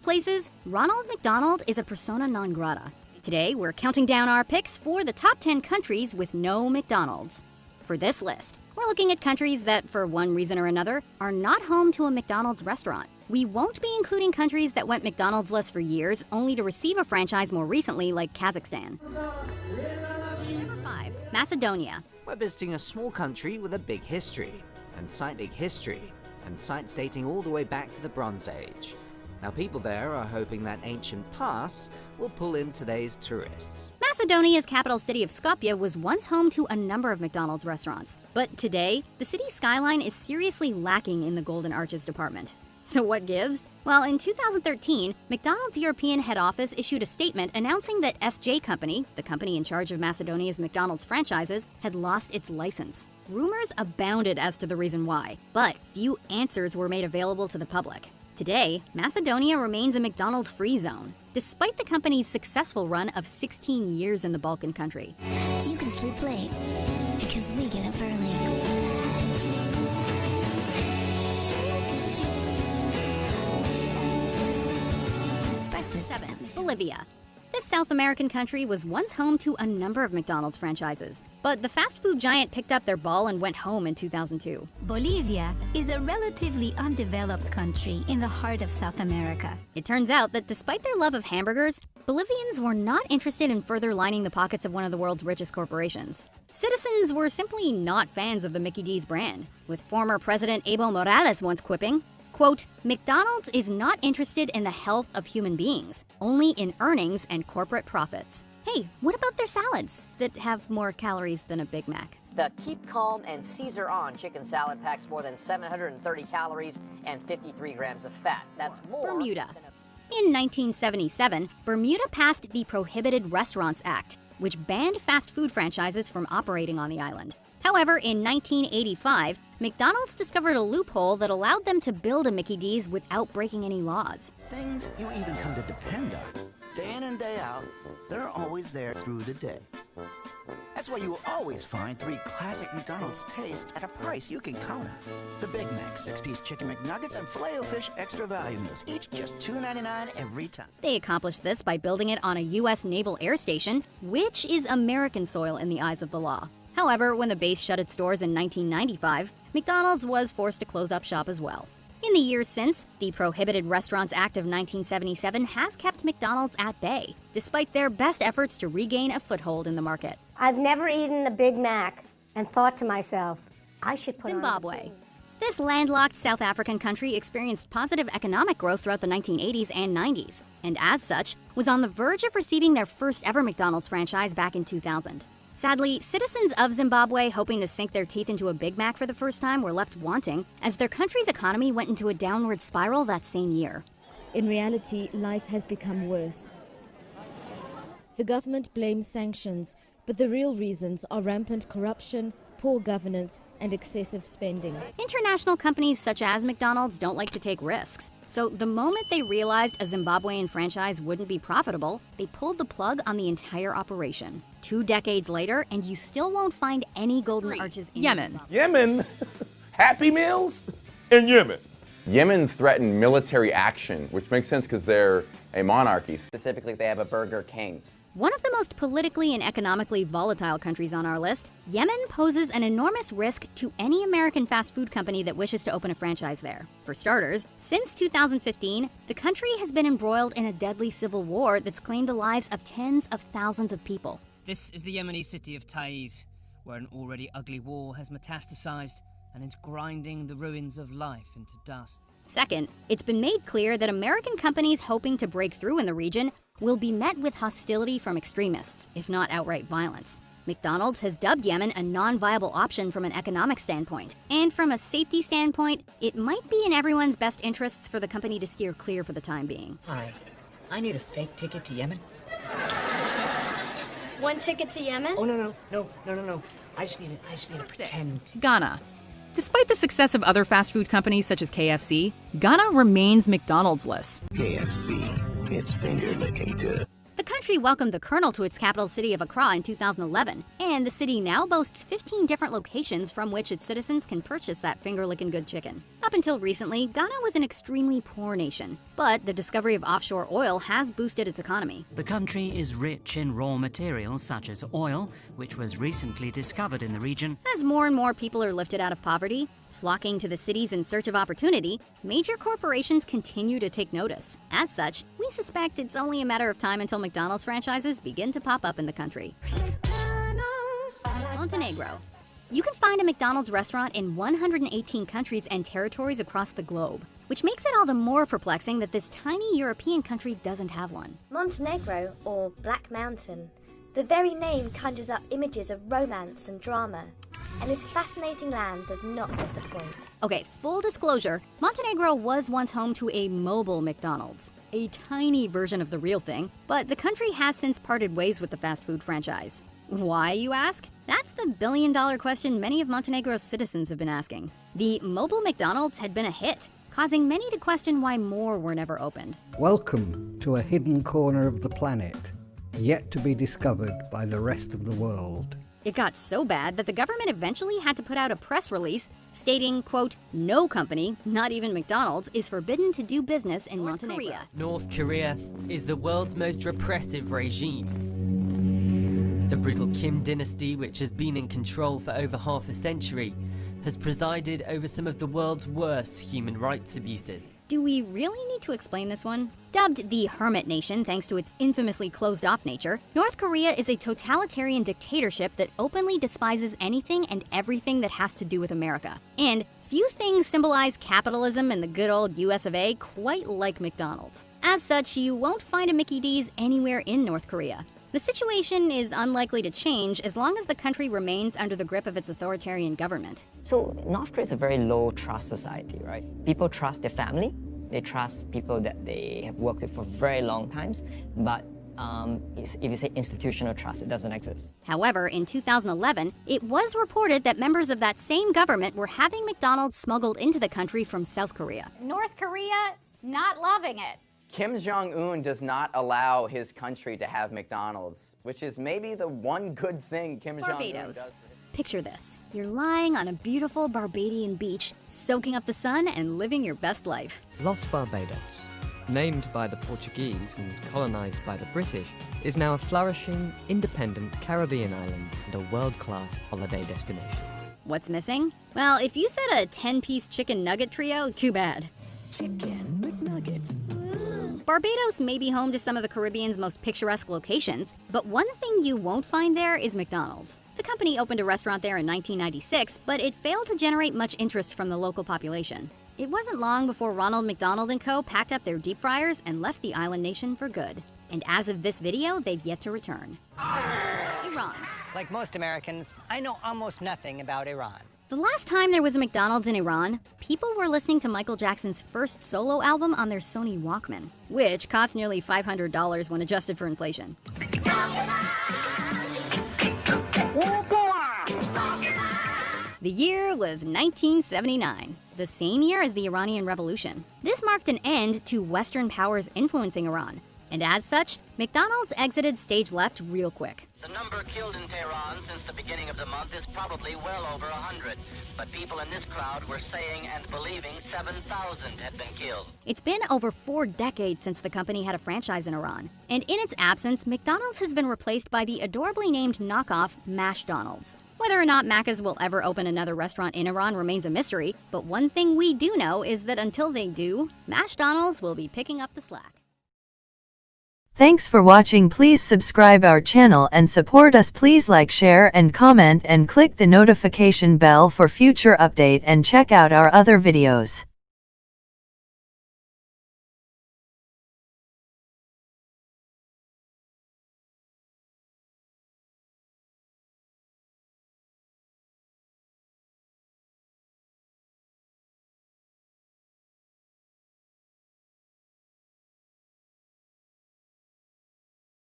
places, Ronald McDonald is a persona non grata. Today, we're counting down our picks for the top 10 countries with no McDonald's. For this list, we're looking at countries that, for one reason or another, are not home to a McDonald's restaurant. We won't be including countries that went McDonald's-less for years, only to receive a franchise more recently, like Kazakhstan. Number 5. Macedonia. We're visiting a small country with a big history, and sites dating all the way back to the Bronze Age. Now, people there are hoping that ancient past will pull in today's tourists. Macedonia's capital city of Skopje was once home to a number of McDonald's restaurants, but today, the city's skyline is seriously lacking in the Golden Arches department. So what gives? Well, in 2013, McDonald's European head office issued a statement announcing that SJ Company, the company in charge of Macedonia's McDonald's franchises, had lost its license. Rumors abounded as to the reason why, but few answers were made available to the public. Today, Macedonia remains a McDonald's-free zone, despite the company's successful run of 16 years in the Balkan country. You can sleep late, because we get up early. Breakfast. 7. Bolivia. This South American country was once home to a number of McDonald's franchises, but the fast food giant picked up their ball and went home in 2002. Bolivia is a relatively undeveloped country in the heart of South America. It turns out that despite their love of hamburgers, Bolivians were not interested in further lining the pockets of one of the world's richest corporations. Citizens were simply not fans of the Mickey D's brand, with former President Evo Morales once quipping, quote, "McDonald's is not interested in the health of human beings, only in earnings and corporate profits." Hey, what about their salads that have more calories than a Big Mac? The Keep Calm and Caesar On chicken salad packs more than 730 calories and 53 grams of fat. That's more. Bermuda. In 1977, Bermuda passed the Prohibited Restaurants Act, which banned fast food franchises from operating on the island. However, in 1985, McDonald's discovered a loophole that allowed them to build a Mickey D's without breaking any laws. Things you even come to depend on. Day in and day out, they're always there through the day. That's why you will always find 3 classic McDonald's tastes at a price you can count on. The Big Mac, 6-piece chicken McNuggets, and Filet-O-Fish extra value meals, each just $2.99 every time. They accomplished this by building it on a U.S. Naval Air Station, which is American soil in the eyes of the law. However, when the base shut its doors in 1995, McDonald's was forced to close up shop as well. In the years since, the Prohibited Restaurants Act of 1977 has kept McDonald's at bay, despite their best efforts to regain a foothold in the market. I've never eaten a Big Mac and thought to myself, I should put Zimbabwe. on a This landlocked South African country experienced positive economic growth throughout the 1980s and 90s, and as such, was on the verge of receiving their first ever McDonald's franchise back in 2000. Sadly, citizens of Zimbabwe hoping to sink their teeth into a Big Mac for the first time were left wanting, as their country's economy went into a downward spiral that same year. In reality, life has become worse. The government blames sanctions, but the real reasons are rampant corruption, poor governance, and excessive spending. International companies such as McDonald's don't like to take risks, so the moment they realized a Zimbabwean franchise wouldn't be profitable, they pulled the plug on the entire operation. 2 decades later, and you still won't find any Golden Arches in Yemen. Yemen? Happy Meals? In Yemen. Yemen threatened military action, which makes sense because they're a monarchy. Specifically, they have a Burger King. One of the most politically and economically volatile countries on our list, Yemen poses an enormous risk to any American fast food company that wishes to open a franchise there. For starters, since 2015, the country has been embroiled in a deadly civil war that's claimed the lives of tens of thousands of people. This is the Yemeni city of Taiz, where an already ugly war has metastasized and is grinding the ruins of life into dust. Second, it's been made clear that American companies hoping to break through in the region will be met with hostility from extremists, if not outright violence. McDonald's has dubbed Yemen a non-viable option from an economic standpoint, and from a safety standpoint, it might be in everyone's best interests for the company to steer clear for the time being. Hi, I need a fake ticket to Yemen. One ticket to Yemen? Oh, no. I just need to pretend. Ghana. Despite the success of other fast food companies such as KFC, Ghana remains McDonald's-less. KFC, it's finger-licking good. The country welcomed the Colonel to its capital city of Accra in 2011, and the city now boasts 15 different locations from which its citizens can purchase that finger-licking good chicken. Up until recently, Ghana was an extremely poor nation, but the discovery of offshore oil has boosted its economy. The country is rich in raw materials such as oil, which was recently discovered in the region. As more and more people are lifted out of poverty, flocking to the cities in search of opportunity, major corporations continue to take notice. As such, we suspect it's only a matter of time until McDonald's franchises begin to pop up in the country. Montenegro. You can find a McDonald's restaurant in 118 countries and territories across the globe, which makes it all the more perplexing that this tiny European country doesn't have one. Montenegro, or Black Mountain. The very name conjures up images of romance and drama, and this fascinating land does not disappoint. Okay, full disclosure, Montenegro was once home to a mobile McDonald's, a tiny version of the real thing, but the country has since parted ways with the fast food franchise. Why, you ask? That's the billion-dollar question many of Montenegro's citizens have been asking. The mobile McDonald's had been a hit, causing many to question why more were never opened. Welcome to a hidden corner of the planet, yet to be discovered by the rest of the world. It got so bad that the government eventually had to put out a press release stating, quote, no company, not even McDonald's, is forbidden to do business in Montenegro. North Korea is the world's most repressive regime. The brutal Kim dynasty, which has been in control for over half a century, has presided over some of the world's worst human rights abuses. Do we really need to explain this one? Dubbed the Hermit Nation thanks to its infamously closed-off nature, North Korea is a totalitarian dictatorship that openly despises anything and everything that has to do with America. And few things symbolize capitalism and the good old US of A quite like McDonald's. As such, you won't find a Mickey D's anywhere in North Korea. The situation is unlikely to change as long as the country remains under the grip of its authoritarian government. So North Korea is a very low trust society, right? People trust their family, they trust people that they have worked with for very long times, but if you say institutional trust, it doesn't exist. However, in 2011, it was reported that members of that same government were having McDonald's smuggled into the country from South Korea. North Korea, not loving it. Kim Jong-un does not allow his country to have McDonald's, which is maybe the one good thing Kim Jong-un does. Picture this. You're lying on a beautiful Barbadian beach, soaking up the sun and living your best life. Los Barbados, named by the Portuguese and colonized by the British, is now a flourishing, independent Caribbean island and a world-class holiday destination. What's missing? Well, if you said a 10-piece chicken nugget trio, too bad. Chicken McNuggets. Barbados may be home to some of the Caribbean's most picturesque locations, but one thing you won't find there is McDonald's. The company opened a restaurant there in 1996, but it failed to generate much interest from the local population. It wasn't long before Ronald McDonald & Co. packed up their deep fryers and left the island nation for good. And as of this video, they've yet to return. Iran. Like most Americans, I know almost nothing about Iran. The last time there was a McDonald's in Iran, people were listening to Michael Jackson's first solo album on their Sony Walkman, which cost nearly $500 when adjusted for inflation. The year was 1979, the same year as the Iranian Revolution. This marked an end to Western powers influencing Iran, and as such, McDonald's exited stage left real quick. The number killed in Tehran since the beginning of the month is probably well over 100, but people in this crowd were saying and believing 7,000 had been killed. It's been over 4 decades since the company had a franchise in Iran, and in its absence, McDonald's has been replaced by the adorably named knockoff McDonald's. Whether or not Macca's will ever open another restaurant in Iran remains a mystery, but one thing we do know is that until they do, McDonald's will be picking up the slack. Thanks for watching. Please subscribe our channel and support us. Please like, share and comment and click the notification bell for future update and check out our other videos.